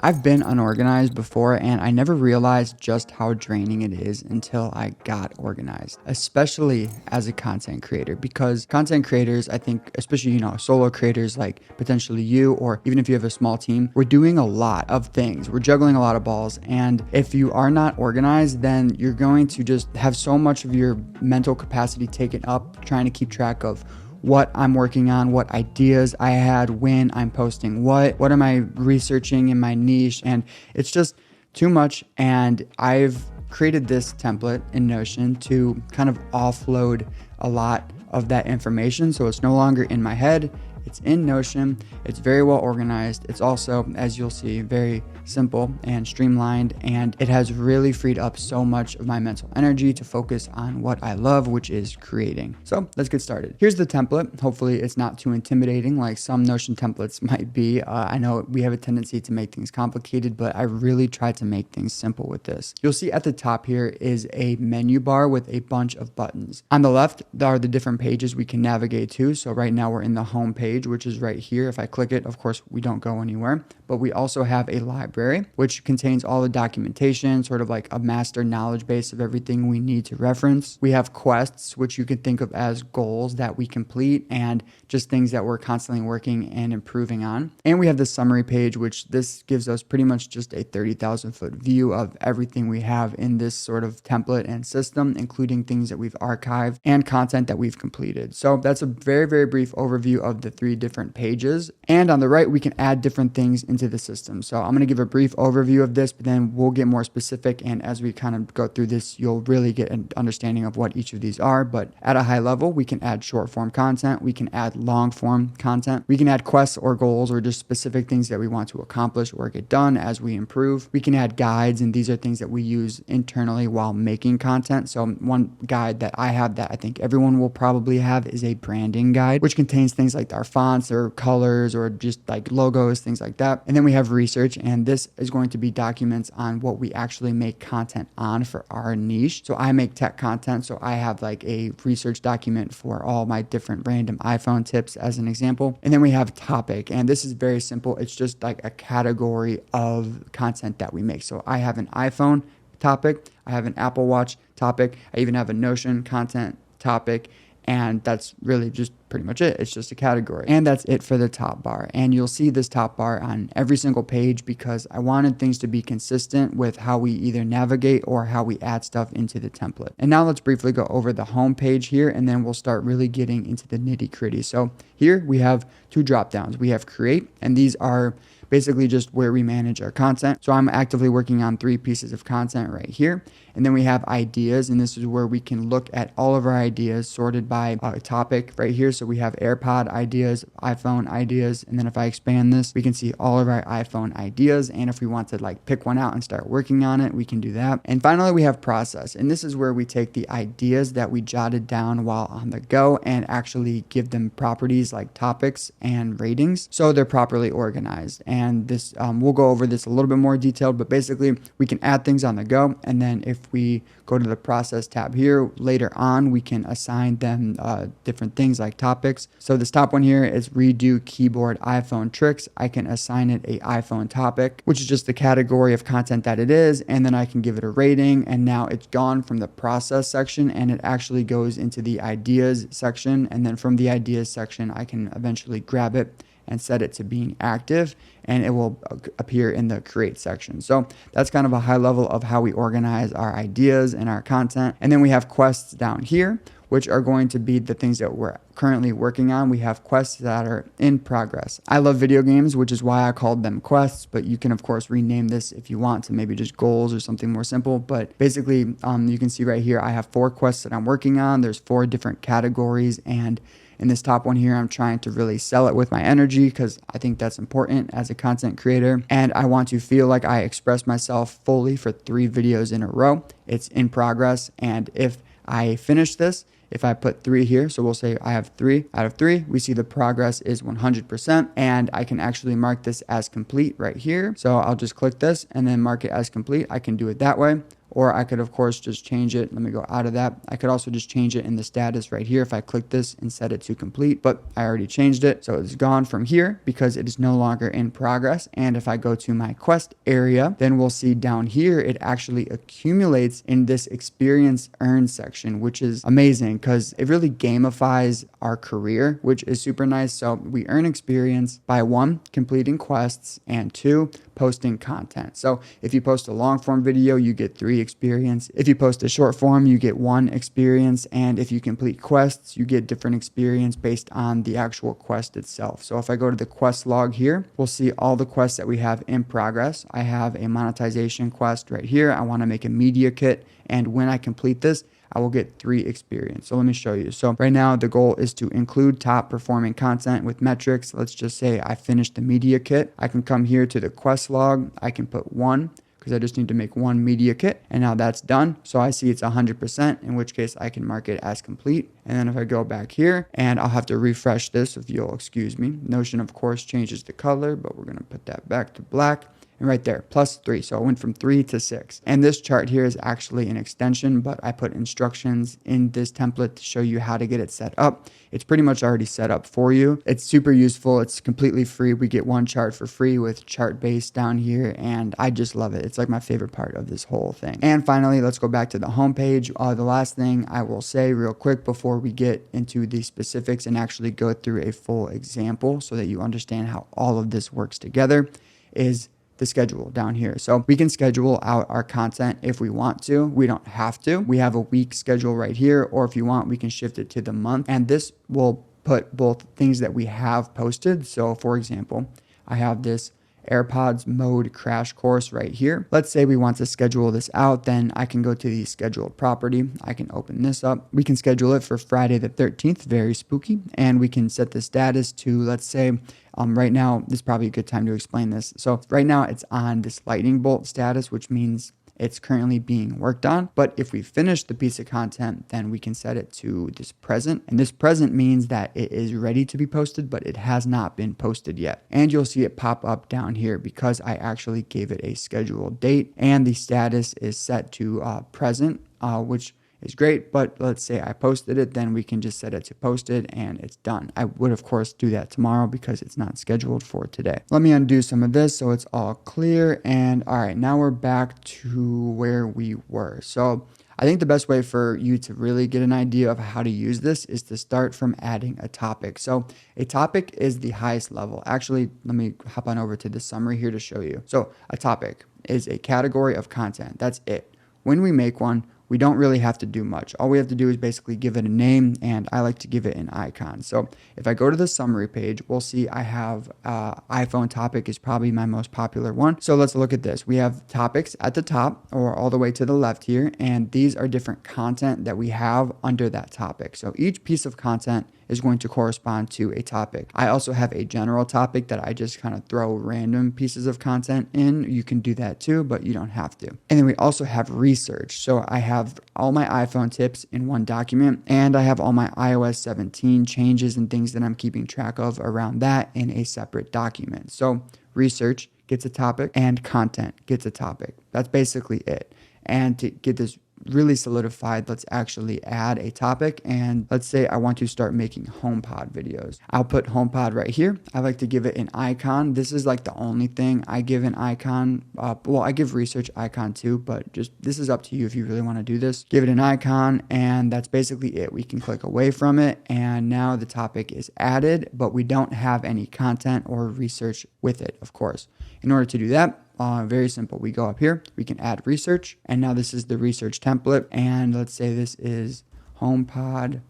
I've been unorganized before, and I never realized just how draining it is until I got organized, especially as a content creator, because content creators, I think, especially, solo creators like potentially you, or even if you have a small team, we're doing a lot of things. We're juggling a lot of balls. And if you are not organized, then you're going to just have so much of your mental capacity taken up trying to keep track of what I'm working on, what ideas I had, when I'm posting what am I researching in my niche, and it's just too much. And I've created this template in Notion to kind of offload a lot of that information, so it's no longer in my head. It's in Notion. It's very well organized. It's also, as you'll see, very simple and streamlined, and it has really freed up so much of my mental energy to focus on what I love, which is creating. So let's get started. Here's the template. Hopefully it's not too intimidating like some Notion templates might be. I know we have a tendency to make things complicated, but I really try to make things simple with this. You'll see at the top here is a menu bar with a bunch of buttons. On the left, there are the different pages we can navigate to. So right now we're in the home page, which is right here. If I click it, of course, we don't go anywhere, but we also have a library, which contains all the documentation, sort of like a master knowledge base of everything we need to reference. We have quests, which you can think of as goals that we complete and just things that we're constantly working and improving on. And we have the summary page, which this gives us pretty much just a 30,000 foot view of everything we have in this sort of template and system, including things that we've archived and content that we've completed. So that's a very, very brief overview of the 3 different pages. And on the right, we can add different things into the system. So I'm going to give a brief overview of this, but then we'll get more specific. And as we kind of go through this, you'll really get an understanding of what each of these are. But at a high level, we can add short form content. We can add long form content. We can add quests or goals or just specific things that we want to accomplish or get done as we improve. We can add guides, and these are things that we use internally while making content. So one guide that I have that I think everyone will probably have is a branding guide, which contains things like our fonts or colors or just like logos, things like that. And then we have research, and this is going to be documents on what we actually make content on for our niche. So I make tech content, so I have like a research document for all my different random iPhone tips as an example. And then we have topic, and this is very simple. It's just like a category of content that we make. So I have an iPhone topic, I have an Apple Watch topic, I even have a Notion content topic, and that's really just pretty much it. It's just a category. And that's it for the top bar. And you'll see this top bar on every single page because I wanted things to be consistent with how we either navigate or how we add stuff into the template. And now let's briefly go over the home page here, and then we'll start really getting into the nitty gritty. So here we have 2 drop downs. We have create, and these are basically just where we manage our content. So I'm actively working on 3 pieces of content right here. And then we have ideas, and this is where we can look at all of our ideas sorted by topic right here. So we have AirPod ideas, iPhone ideas, and then if I expand this, we can see all of our iPhone ideas. And if we want to like pick one out and start working on it, we can do that. And finally, we have process, and this is where we take the ideas that we jotted down while on the go and actually give them properties like topics and ratings, so they're properly organized. And this we'll go over this a little bit more detailed, but basically we can add things on the go, and then if we go to the process tab here later on, we can assign them different things like topics. So this top one here is redo keyboard iPhone tricks. I can assign it a iPhone topic, which is just the category of content that it is, and then I can give it a rating, and now it's gone from the process section and it actually goes into the ideas section. And then from the ideas section, I can eventually grab it and set it to being active, and it will appear in the create section. So that's kind of a high level of how we organize our ideas and our content. And then we have quests down here, which are going to be the things that we're currently working on. We have quests that are in progress. I love video games, which is why I called them quests, but you can of course rename this if you want to maybe just goals or something more simple. But basically, you can see right here, I have 4 quests that I'm working on. There's 4 different categories, and in this top one here, I'm trying to really sell it with my energy because I think that's important as a content creator. And I want to feel like I express myself fully for 3 videos in a row. It's in progress. And if I finish this, if I put 3 here, so we'll say I have 3 out of 3, we see the progress is 100%, and I can actually mark this as complete right here. So I'll just click this and then mark it as complete. I can do it that way, or I could of course just change it. Let me go out of that. I could also just change it in the status right here if I click this and set it to complete, but I already changed it. So it's gone from here because it is no longer in progress. And if I go to my quest area, then we'll see down here, it actually accumulates in this experience earned section, which is amazing because it really gamifies our career, which is super nice. So we earn experience by 1, completing quests, and 2, posting content. So if you post a long form video, you get 3 experience. If you post a short form, you get 1 experience. And if you complete quests, you get different experience based on the actual quest itself. So if I go to the quest log here, we'll see all the quests that we have in progress. I have a monetization quest right here. I want to make a media kit. And when I complete this, I will get 3 experience. So let me show you. So right now the goal is to include top performing content with metrics. Let's just say I finished the media kit. I can come here to the quest log. I can put 1 because I just need to make 1 media kit. And now that's done. So I see it's 100%, in which case I can mark it as complete. And then if I go back here, and I'll have to refresh this if you'll excuse me. Notion of course changes the color, but we're going to put that back to black. And right there, +3. So I went from 3 to 6. And this chart here is actually an extension, but I put instructions in this template to show you how to get it set up. It's pretty much already set up for you. It's super useful. It's completely free. We get 1 chart for free with Chartbase down here, and I just love it. It's like my favorite part of this whole thing. And finally, let's go back to the homepage. The last thing I will say real quick before we get into the specifics and actually go through a full example so that you understand how all of this works together is the schedule down here. So we can schedule out our content if we want to. We don't have to. We have a week schedule right here, or if you want, we can shift it to the month. And this will put both things that we have posted. So for example, I have this AirPods mode crash course right here. Let's say we want to schedule this out, then I can go to the scheduled property. I can open this up. We can schedule it for Friday the 13th, very spooky. And we can set the status to, let's say, right now, this is probably a good time to explain this. So right now it's on this lightning bolt status, which means it's currently being worked on. But if we finish the piece of content, then we can set it to this present. And this present means that it is ready to be posted, but it has not been posted yet. And you'll see it pop up down here because I actually gave it a scheduled date, and the status is set to present, which is great. But let's say I posted it, then we can just set it to posted and it's done. I would of course do that tomorrow because it's not scheduled for today. Let me undo some of this so it's all clear. And all right, now we're back to where we were. So I think the best way for you to really get an idea of how to use this is to start from adding a topic. So a topic is the highest level. Actually, let me hop on over to the summary here to show you. So a topic is a category of content. That's it. When we make one, we don't really have to do much. All we have to do is basically give it a name, and I like to give it an icon. So if I go to the summary page, we'll see I have iPhone topic is probably my most popular one. So let's look at this. We have topics at the top or all the way to the left here, and these are different content that we have under that topic. So each piece of content is going to correspond to a topic. I also have a general topic that I just kind of throw random pieces of content in. You can do that too, but you don't have to. And then we also have research. So I have all my iPhone tips in one document, and I have all my iOS 17 changes and things that I'm keeping track of around that in a separate document. So research gets a topic and content gets a topic. That's basically it. And to get this really solidified, let's actually add a topic. And let's say I want to start making HomePod videos. I'll put HomePod right here. I like to give it an icon. This is like the only thing I give an icon. Well, I give research icon too, but just this is up to you if you really want to do this. Give it an icon, and that's basically it. We can click away from it, and now the topic is added, but we don't have any content or research with it, of course. In order to do that, very simple. We go up here, we can add research, and now this is the research template. And let's say this is HomePod.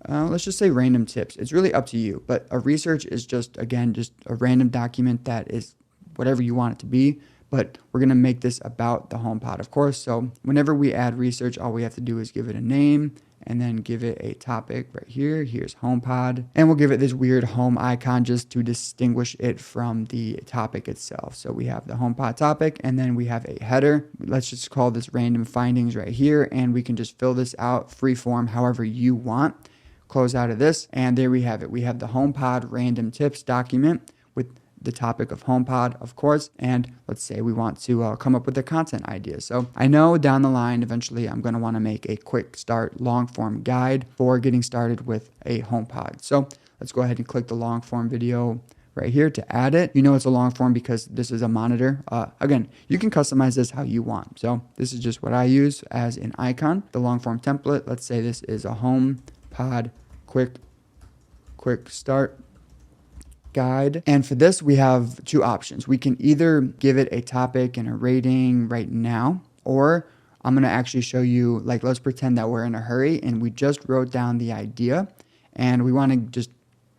Let's just say random tips. It's really up to you, but a research is just, again, just a random document that is whatever you want it to be. But we're going to make this about the HomePod, of course. So whenever we add research, all we have to do is give it a name and then give it a topic right here. Here's HomePod. And we'll give it this weird home icon just to distinguish it from the topic itself. So we have the HomePod topic, and then we have a header. Let's just call this random findings right here. And we can just fill this out free form however you want. Close out of this. And there we have it. We have the HomePod random tips document with the topic of HomePod, of course, and let's say we want to come up with a content idea. So I know down the line, eventually I'm going to want to make a quick start long form guide for getting started with a HomePod. So let's go ahead and click the long form video right here to add it. You know it's a long form because this is a monitor. Again, you can customize this how you want. So this is just what I use as an icon, the long form template. Let's say this is a HomePod quick start guide. And for this, we have two options. We can either give it a topic and a rating right now, or I'm going to actually show you, like, let's pretend that we're in a hurry and we just wrote down the idea and we want to just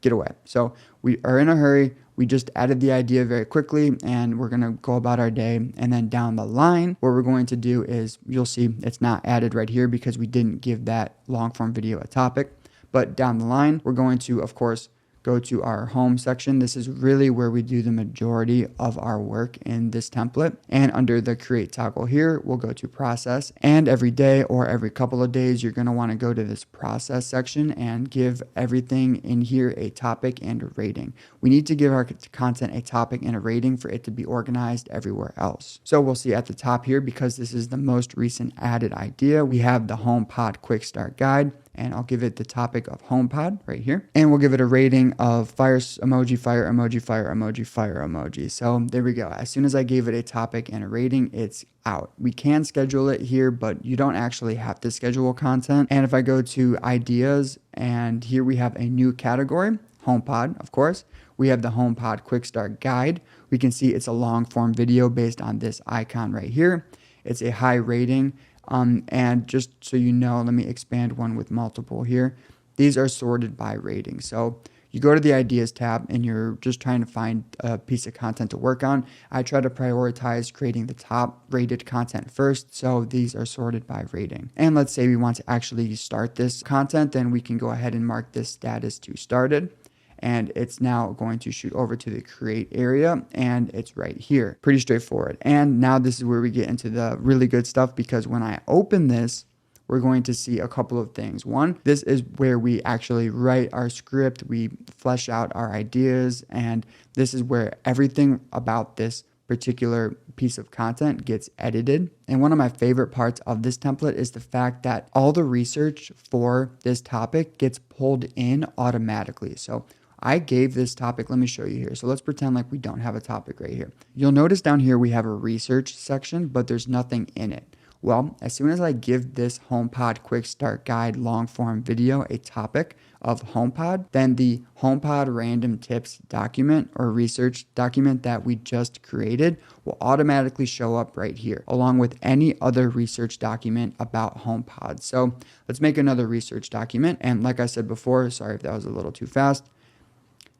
get away. So we are in a hurry. We just added the idea very quickly and we're going to go about our day. And then down the line, what we're going to do is, you'll see it's not added right here because we didn't give that long form video a topic. But down the line, we're going to, of course, go to our home section. This is really where we do the majority of our work in this template. And under the create toggle here, we'll go to process. And every day or every couple of days, you're going to want to go to this process section and give everything in here a topic and a rating. We need to give our content a topic and a rating for it to be organized everywhere else. So we'll see at the top here, because this is the most recent added idea, we have the HomePod Quick Start Guide. And I'll give it the topic of HomePod right here. And we'll give it a rating of fire emoji, fire emoji, fire emoji, fire emoji. So there we go. As soon as I gave it a topic and a rating, it's out. We can schedule it here, but you don't actually have to schedule content. And if I go to ideas, and here we have a new category, HomePod, of course. We have the HomePod Quick Start Guide. We can see it's a long form video based on this icon right here. It's a high rating. And just so you know, let me expand one with multiple here. These are sorted by rating. So you go to the ideas tab and you're just trying to find a piece of content to work on. I try to prioritize creating the top rated content first. So these are sorted by rating. And let's say we want to actually start this content, then we can go ahead and mark this status to started. And it's now going to shoot over to the create area, and it's right here. Pretty straightforward. And now this is where we get into the really good stuff, because when I open this, we're going to see a couple of things. One, this is where we actually write our script, we flesh out our ideas, and this is where everything about this particular piece of content gets edited. And one of my favorite parts of this template is the fact that all the research for this topic gets pulled in automatically. So I gave this topic, let me show you here. So let's pretend like we don't have a topic right here. You'll notice down here we have a research section, but there's nothing in it. Well, as soon as I give this HomePod Quick Start Guide long form video a topic of HomePod, then the HomePod random tips document or research document that we just created will automatically show up right here, along with any other research document about HomePod. So let's make another research document. And like I said before, sorry if that was a little too fast,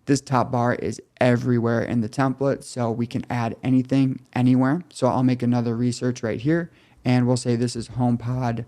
this top bar is everywhere in the template, so we can add anything anywhere. So I'll make another research right here, and we'll say this is HomePod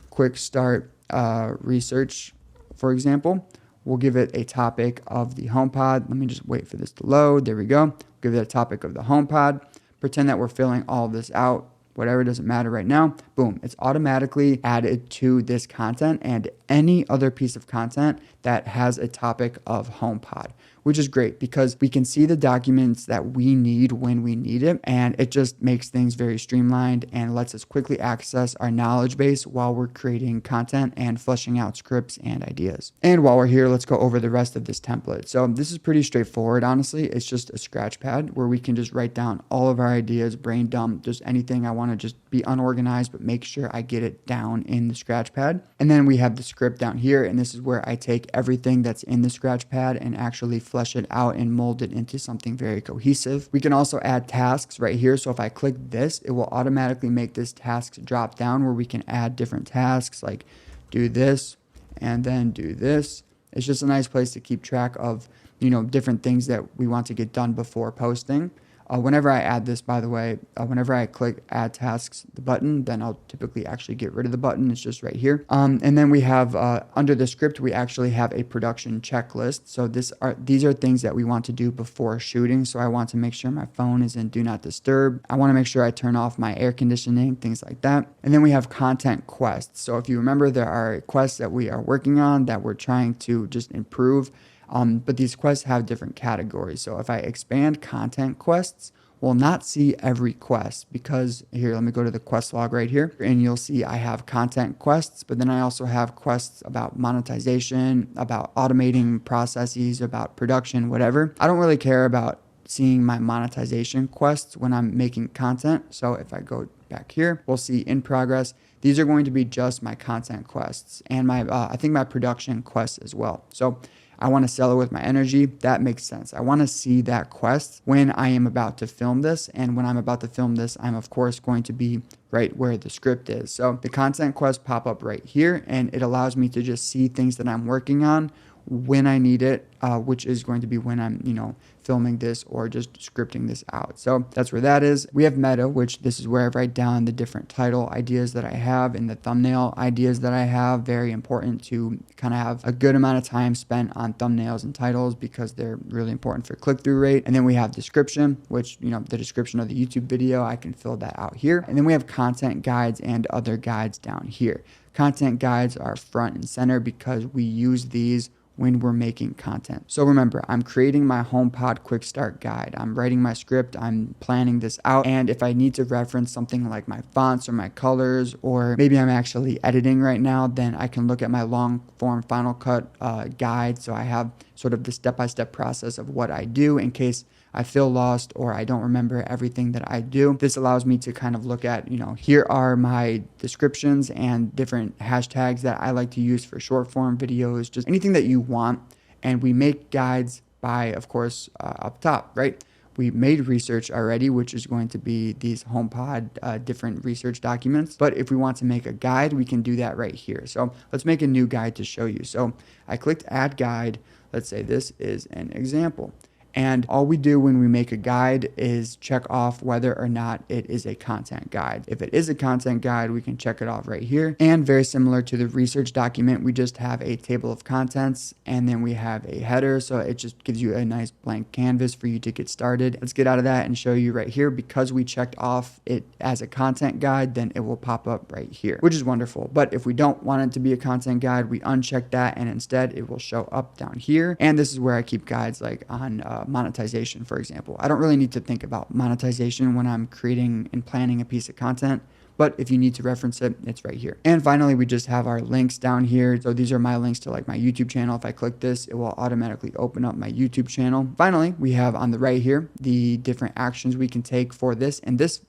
Quick Start Research, for example. We'll give it a topic of the HomePod. Let me just wait for this to load. There we go. Give it a topic of the HomePod. Pretend that we're filling all of this out. Whatever, doesn't matter right now. Boom, it's automatically added to this content and any other piece of content that has a topic of HomePod, which is great because we can see the documents that we need when we need it. And it just makes things very streamlined and lets us quickly access our knowledge base while we're creating content and fleshing out scripts and ideas. And while we're here, let's go over the rest of this template. So this is pretty straightforward, honestly. It's just a scratch pad where we can just write down all of our ideas, brain dump, just anything I want to just be unorganized, but make sure I get it down in the scratch pad. And then we have the script down here. And this is where I take everything that's in the scratch pad and actually flesh it out and mold it into something very cohesive. We can also add tasks right here. So if I click this, it will automatically make this tasks drop down where we can add different tasks like do this and then do this. It's just a nice place to keep track of, different things that we want to get done before posting. Whenever I add this, by the way, whenever I click add tasks, the button, then I'll typically actually get rid of the button. It's just right here. And then we have under the script, we actually have a production checklist. So these are things that we want to do before shooting. So I want to make sure my phone is in do not disturb. I want to make sure I turn off my air conditioning, things like that. And then we have content quests. So if you remember, there are quests that we are working on that we're trying to just improve. But these quests have different categories. So if I expand content quests, we'll not see every quest because here, let me go to the quest log right here, and you'll see I have content quests, but then I also have quests about monetization, about automating processes, about production, whatever. I don't really care about seeing my monetization quests when I'm making content. So if I go back here, we'll see in progress. These are going to be just my content quests and my, I think my production quests as well. So I want to sell it with my energy. That makes sense. I want to see that quest when I am about to film this. And when I'm about to film this, I'm of course going to be right where the script is. So the content quests pop up right here, and it allows me to just see things that I'm working on when I need it, which is going to be when I'm, filming this or just scripting this out. So that's where that is. We have meta, which this is where I write down the different title ideas that I have and the thumbnail ideas that I have. Very important to kind of have a good amount of time spent on thumbnails and titles because they're really important for click-through rate. And then we have description, which, the description of the YouTube video, I can fill that out here. And then we have content guides and other guides down here. Content guides are front and center because we use these when we're making content. So remember, I'm creating my HomePod quick start guide. I'm writing my script, I'm planning this out. And if I need to reference something like my fonts or my colors, or maybe I'm actually editing right now, then I can look at my long form Final Cut guide. So I have sort of the step-by-step process of what I do in case I feel lost or I don't remember everything that I do. This allows me to kind of look at, here are my descriptions and different hashtags that I like to use for short form videos, just anything that you want. And we make guides by, of course, up top, right? We made research already, which is going to be these HomePod different research documents. But if we want to make a guide, we can do that right here. So let's make a new guide to show you. So I clicked add guide. Let's say this is an example. And all we do when we make a guide is check off whether or not it is a content guide. If it is a content guide, we can check it off right here. And very similar to the research document, we just have a table of contents and then we have a header. So it just gives you a nice blank canvas for you to get started. Let's get out of that and show you right here. Because we checked off it as a content guide, then it will pop up right here, which is wonderful. But if we don't want it to be a content guide, we uncheck that and instead it will show up down here. And this is where I keep guides like on monetization, for example. I don't really need to think about monetization when I'm creating and planning a piece of content, but if you need to reference it, it's right here. And finally, we just have our links down here. So these are my links to like my YouTube channel. If I click this, it will automatically open up my YouTube channel. Finally, we have on the right here, the different actions we can take for this. And this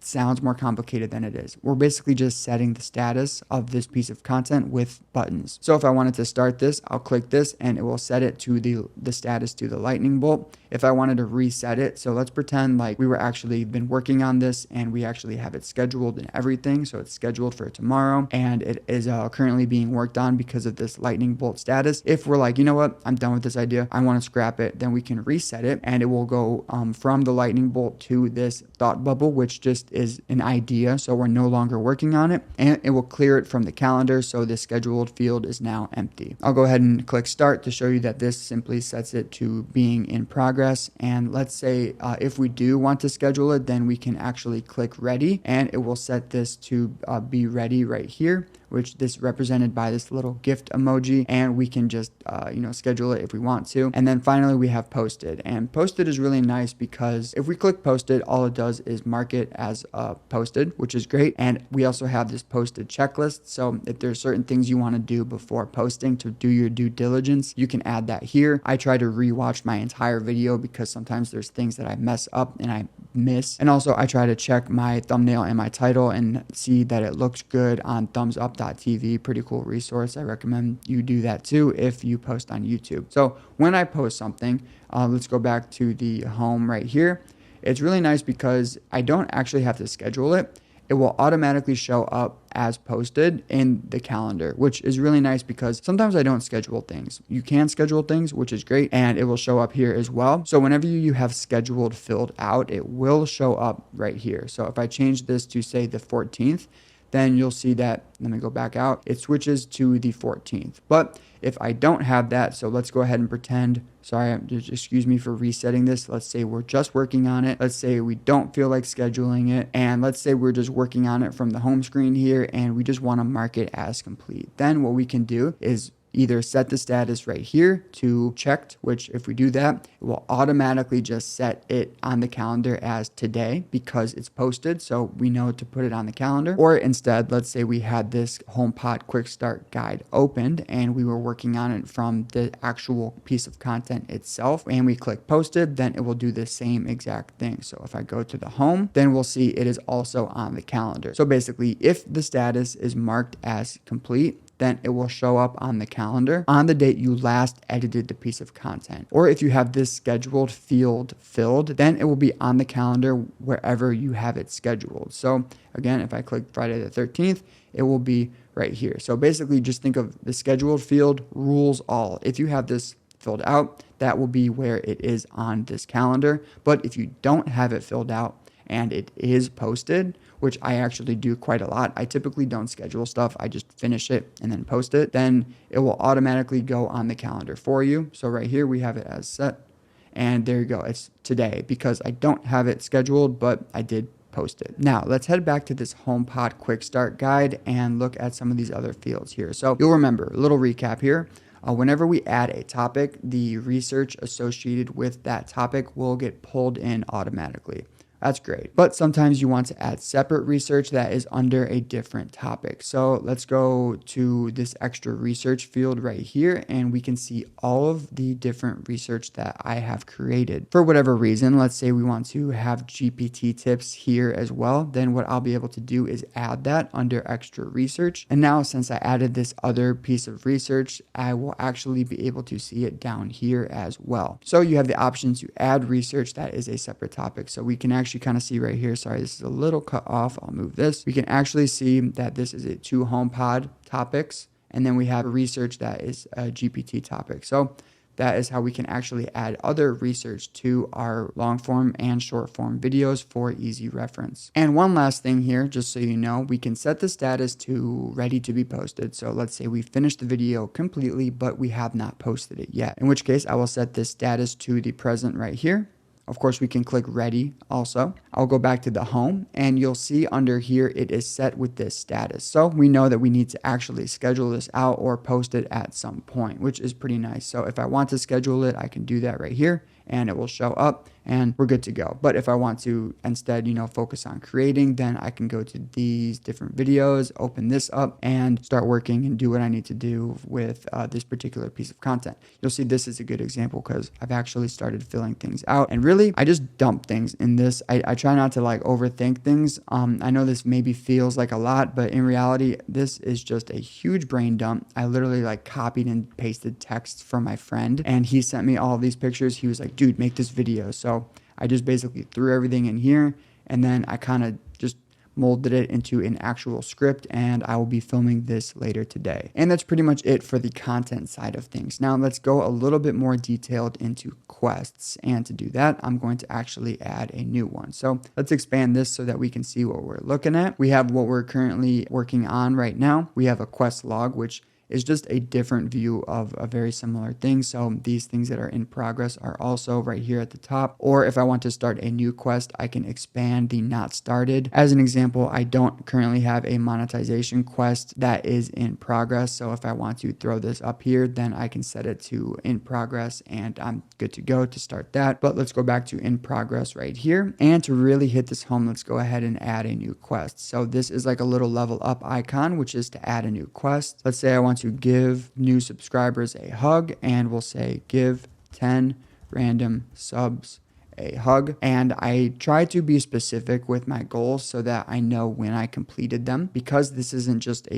sounds more complicated than it is. We're basically just setting the status of this piece of content with buttons. So if I wanted to start this, I'll click this and it will set it to the status to the lightning bolt. If I wanted to reset it, so let's pretend like we were actually been working on this and we actually have it scheduled and everything. So it's scheduled for tomorrow and it is currently being worked on because of this lightning bolt status. If we're like, you know what, I'm done with this idea, I want to scrap it, then we can reset it and it will go from the lightning bolt to this thought bubble, which just is an idea. So we're no longer working on it and it will clear it from the calendar. So the scheduled field is now empty. I'll go ahead and click start to show you that this simply sets it to being in progress. And let's say if we do want to schedule it, then we can actually click ready and it will set this to be ready right here, which this represented by this little gift emoji, and we can just schedule it if we want to. And then finally we have posted, and posted is really nice because if we click posted, all it does is mark it as posted, which is great. And we also have this posted checklist. So if there's certain things you want to do before posting to do your due diligence, you can add that here. I try to rewatch my entire video because sometimes there's things that I mess up and I miss. And also I try to check my thumbnail and my title and see that it looks good on thumbsup.tv. Pretty cool resource. I recommend you do that too if you post on YouTube. So when I post something, let's go back to the home right here. It's really nice because I don't actually have to schedule it. It will automatically show up as posted in the calendar, which is really nice because sometimes I don't schedule things. You can schedule things, which is great, and it will show up here as well. So whenever you have scheduled filled out, it will show up right here. So if I change this to say the 14th, then you'll see that, let me go back out, it switches to the 14th. But if I don't have that, so let's go ahead and pretend, sorry, just excuse me for resetting this. Let's say we're just working on it. Let's say we don't feel like scheduling it. And let's say we're just working on it from the home screen here and we just want to mark it as complete. Then what we can do is either set the status right here to checked, which if we do that, it will automatically just set it on the calendar as today because it's posted. So we know to put it on the calendar. Or instead, let's say we had this HomePod quick start guide opened and we were working on it from the actual piece of content itself and we click posted, then it will do the same exact thing. So if I go to the home, then we'll see it is also on the calendar. So basically, if the status is marked as complete, then it will show up on the calendar on the date you last edited the piece of content. Or if you have this scheduled field filled, then it will be on the calendar wherever you have it scheduled. So again, if I click Friday the 13th, it will be right here. So basically just think of the scheduled field rules all. If you have this filled out, that will be where it is on this calendar. But if you don't have it filled out and it is posted, which I actually do quite a lot. I typically don't schedule stuff. I just finish it and then post it. Then it will automatically go on the calendar for you. So right here, we have it as set. And there you go. It's today because I don't have it scheduled, but I did post it. Now let's head back to this HomePod quick start guide and look at some of these other fields here. So you'll remember, a little recap here. Whenever we add a topic, the research associated with that topic will get pulled in automatically. That's great. But sometimes you want to add separate research that is under a different topic. So let's go to this extra research field right here and we can see all of the different research that I have created. For whatever reason, let's say we want to have GPT tips here as well. Then what I'll be able to do is add that under extra research. And now since I added this other piece of research, I will actually be able to see it down here as well. So you have the option to add research that is a separate topic. So we can actually kind of see right here, sorry, this is a little cut off. I'll move this. We can actually see that this is a 2 HomePod topics. And then we have research that is a GPT topic. So that is how we can actually add other research to our long form and short form videos for easy reference. And one last thing here, just so you know, we can set the status to ready to be posted. So let's say we finished the video completely, but we have not posted it yet. In which case I will set this status to the present right here. Of course, we can click ready also. I'll go back to the home and you'll see under here, it is set with this status. So we know that we need to actually schedule this out or post it at some point, which is pretty nice. So if I want to schedule it, I can do that right here and it will show up and we're good to go. But if I want to instead, focus on creating, then I can go to these different videos, open this up and start working and do what I need to do with this particular piece of content. You'll see this is a good example because I've actually started filling things out and really I just dump things in this. I try not to overthink things. I know this maybe feels like a lot, but in reality, this is just a huge brain dump. I literally copied and pasted text from my friend and he sent me all of these pictures. He was like, dude, make this video. So I just basically threw everything in here and then I kind of just molded it into an actual script and I will be filming this later today. And that's pretty much it for the content side of things. Now let's go a little bit more detailed into quests. And to do that, I'm going to actually add a new one. So let's expand this so that we can see what we're looking at. We have what we're currently working on right now. We have a quest log, which is just a different view of a very similar thing. So these things that are in progress are also right here at the top. Or if I want to start a new quest, I can expand the not started. As an example, I don't currently have a monetization quest that is in progress. So if I want to throw this up here, then I can set it to in progress and I'm good to go to start that. But let's go back to in progress right here. And to really hit this home, let's go ahead and add a new quest. So this is like a little level up icon, which is to add a new quest. Let's say I want to give new subscribers a hug and we'll say give 10 random subs a hug. And I try to be specific with my goals so that I know when I completed them, because this isn't just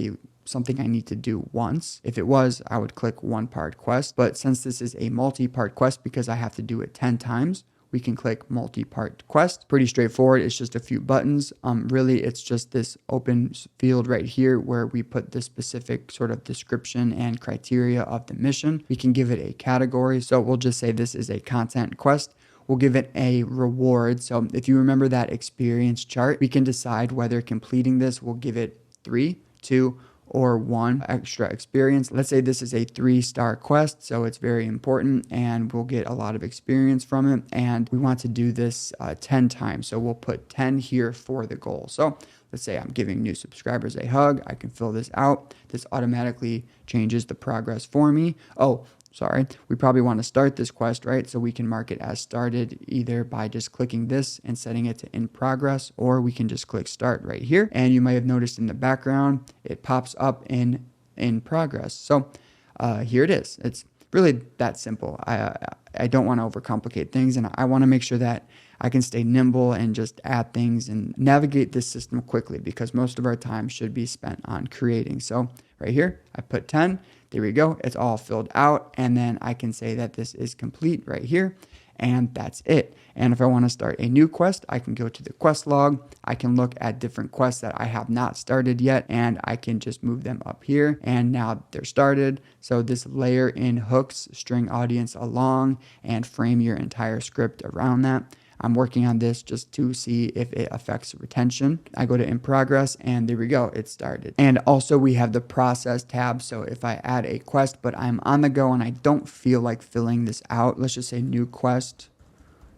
something I need to do once. If it was, I would click one part quest. But since this is a multi-part quest because I have to do it 10 times, we can click multi-part quest. Pretty straightforward. It's just a few buttons. Really, it's just this open field right here where we put the specific sort of description and criteria of the mission. We can give it a category. So we'll just say this is a content quest. We'll give it a reward. So if you remember that experience chart, we can decide whether completing this will give it 3, 2, or 1 extra experience. Let's say this is a 3-star quest, so it's very important and we'll get a lot of experience from it. And we want to do this 10 times. So we'll put 10 here for the goal. So let's say I'm giving new subscribers a hug. I can fill this out. This automatically changes the progress for me. Oh, sorry, we probably want to start this quest, right? So we can mark it as started either by just clicking this and setting it to in progress, or we can just click start right here. And you might have noticed in the background, it pops up in progress. So here it is. It's really that simple. I don't want to overcomplicate things, and I want to make sure that I can stay nimble and just add things and navigate this system quickly, because most of our time should be spent on creating. So right here, I put 10. There we go. It's all filled out. And then I can say that this is complete right here. And that's it. And if I want to start a new quest, I can go to the quest log. I can look at different quests that I have not started yet, and I can just move them up here. And now they're started. So this layer in hooks, string audience along, and frame your entire script around that. I'm working on this just to see if it affects retention. I go to in progress, and there we go, it started. And also we have the process tab. So if I add a quest, but I'm on the go and I don't feel like filling this out, let's just say new quest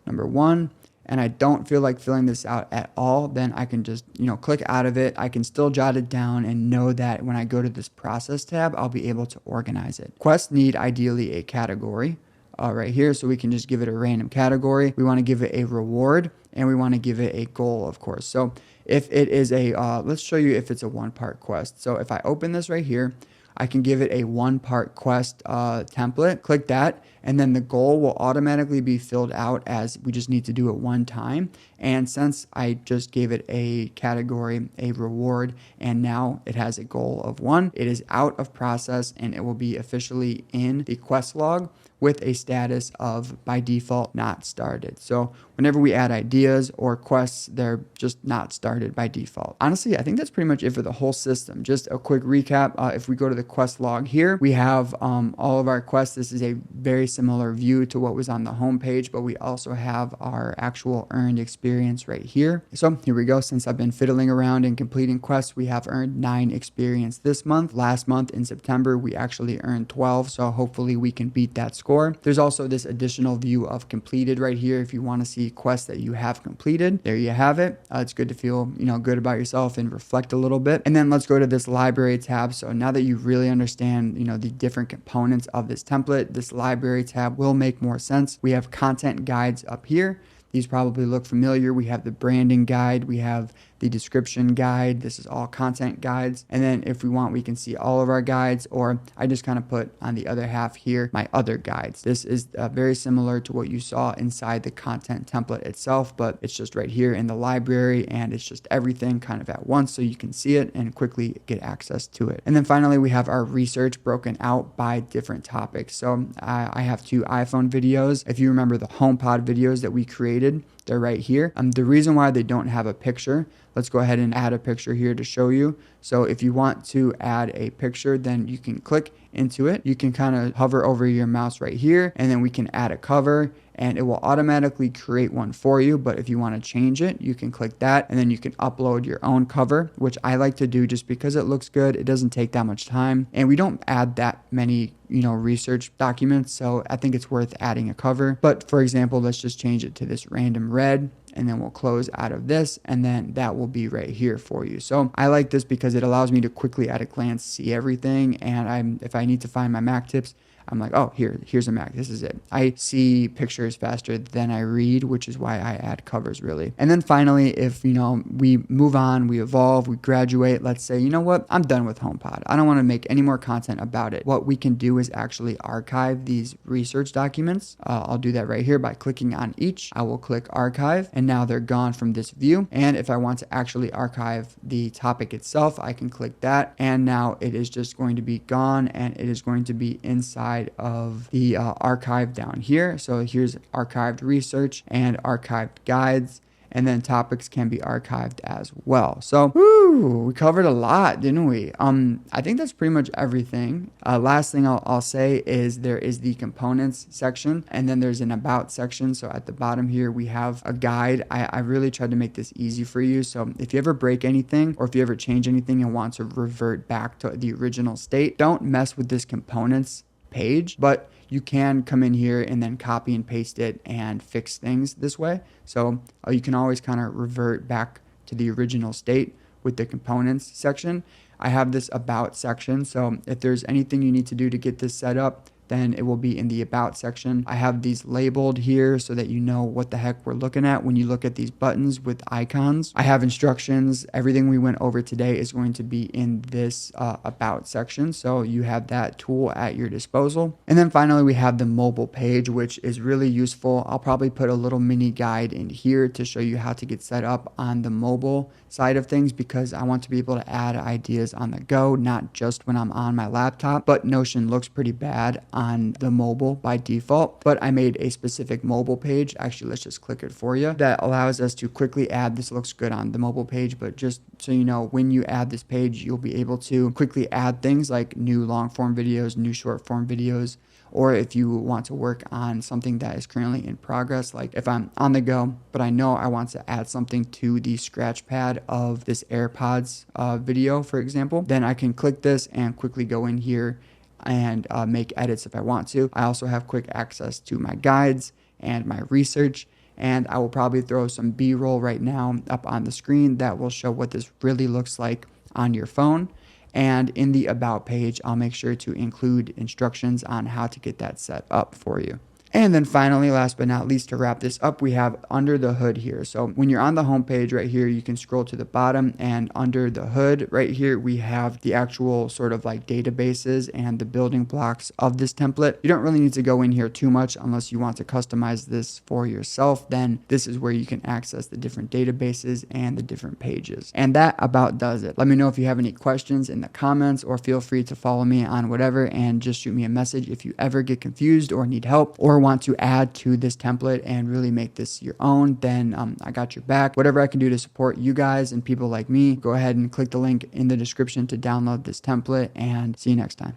number 1, and I don't feel like filling this out at all, then I can just, click out of it. I can still jot it down and know that when I go to this process tab, I'll be able to organize it. Quests need ideally a category. Right here, so we can just give it a random category. We want to give it a reward, and we want to give it a goal, of course. So if it is a, let's show you if it's a 1-part quest. So if I open this right here, I can give it a 1-part quest template, click that, and then the goal will automatically be filled out as we just need to do it 1 time. And since I just gave it a category, a reward, and now it has a goal of 1, it is out of process and it will be officially in the quest log with a status of by default not started. So whenever we add ideas or quests, they're just not started by default. Honestly, I think that's pretty much it for the whole system. Just a quick recap. If we go to the quest log here, we have all of our quests. This is a very similar view to what was on the home page, but we also have our actual earned experience right here. So here we go. Since I've been fiddling around and completing quests, we have earned 9 experience this month. Last month in September, we actually earned 12. So hopefully we can beat that score. There's also this additional view of completed right here. If you want to see quests that you have completed, there you have it. It's good to feel, good about yourself and reflect a little bit. And then let's go to this library tab. So now that you really understand, the different components of this template, this library tab will make more sense. We have content guides up here. These probably look familiar. We have the branding guide. We have the description guide. This is all content guides. And then if we want, we can see all of our guides, or I just kind of put on the other half here, my other guides. This is very similar to what you saw inside the content template itself, but it's just right here in the library, and it's just everything kind of at once so you can see it and quickly get access to it. And then finally, we have our research broken out by different topics. So I have 2 iPhone videos. If you remember the HomePod videos that we created, they're right here. The reason why they don't have a picture, let's go ahead and add a picture here to show you. So if you want to add a picture, then you can click into it. You can kind of hover over your mouse right here, and then we can add a cover, and it will automatically create one for you. But if you want to change it, you can click that, and then you can upload your own cover, which I like to do just because it looks good. It doesn't take that much time, and we don't add that many research documents, so I think it's worth adding a cover. But for example, let's just change it to this random red, and then we'll close out of this, and then that will be right here for you. So I like this because it allows me to quickly at a glance see everything, and if I need to find my Mac tips, I'm like, oh, here's a Mac. This is it. I see pictures faster than I read, which is why I add covers, really. And then finally, if, we move on, we evolve, we graduate, let's say, you know what, I'm done with HomePod. I don't want to make any more content about it. What we can do is actually archive these research documents. I'll do that right here by clicking on each. I will click archive, and now they're gone from this view. And if I want to actually archive the topic itself, I can click that, and now it is just going to be gone, and it is going to be inside of the archive down here. So here's archived research and archived guides. and then topics can be archived as well. So whoo, we covered a lot, didn't we? I think that's pretty much everything. Last thing I'll say is there is the components section, and then there's an about section. So at the bottom here we have a guide. I really tried to make this easy for you. So if you ever break anything, or if you ever change anything and want to revert back to the original state, don't mess with this components page, but you can come in here and then copy and paste it and fix things this way. So you can always kind of revert back to the original state with the components section. I have this about section, so if there's anything you need to do to get this set up, then it will be in the about section. I have these labeled here so that you know what the heck we're looking at when you look at these buttons with icons. I have instructions. Everything we went over today is going to be in this about section, so you have that tool at your disposal. And then finally we have the mobile page, which is really useful. I'll probably put a little mini guide in here to show you how to get set up on the mobile side of things, because I want to be able to add ideas on the go, not just when I'm on my laptop. But Notion looks pretty bad on the mobile by default, but I made a specific mobile page. Actually, let's just click it for you. That allows us to quickly add. This looks good on the mobile page, but just so you know, when you add this page, you'll be able to quickly add things like new long form videos, new short form videos, or if you want to work on something that is currently in progress, like if I'm on the go, but I know I want to add something to the scratch pad of this AirPods video, for example, then I can click this and quickly go in here and make edits if I want to. I also have quick access to my guides and my research, and I will probably throw some B-roll right now up on the screen that will show what this really looks like on your phone. And in the about page, I'll make sure to include instructions on how to get that set up for you. And then finally, last but not least, to wrap this up, we have under the hood here. So when you're on the home page right here, you can scroll to the bottom, and under the hood right here, we have the actual sort of like databases and the building blocks of this template. You don't really need to go in here too much unless you want to customize this for yourself. Then this is where you can access the different databases and the different pages. And that about does it. Let me know if you have any questions in the comments, or feel free to follow me on whatever and just shoot me a message if you ever get confused or need help, or want to add to this template and really make this your own. Then I got your back. Whatever I can do to support you guys and people like me, go ahead and click the link in the description to download this template, and see you next time.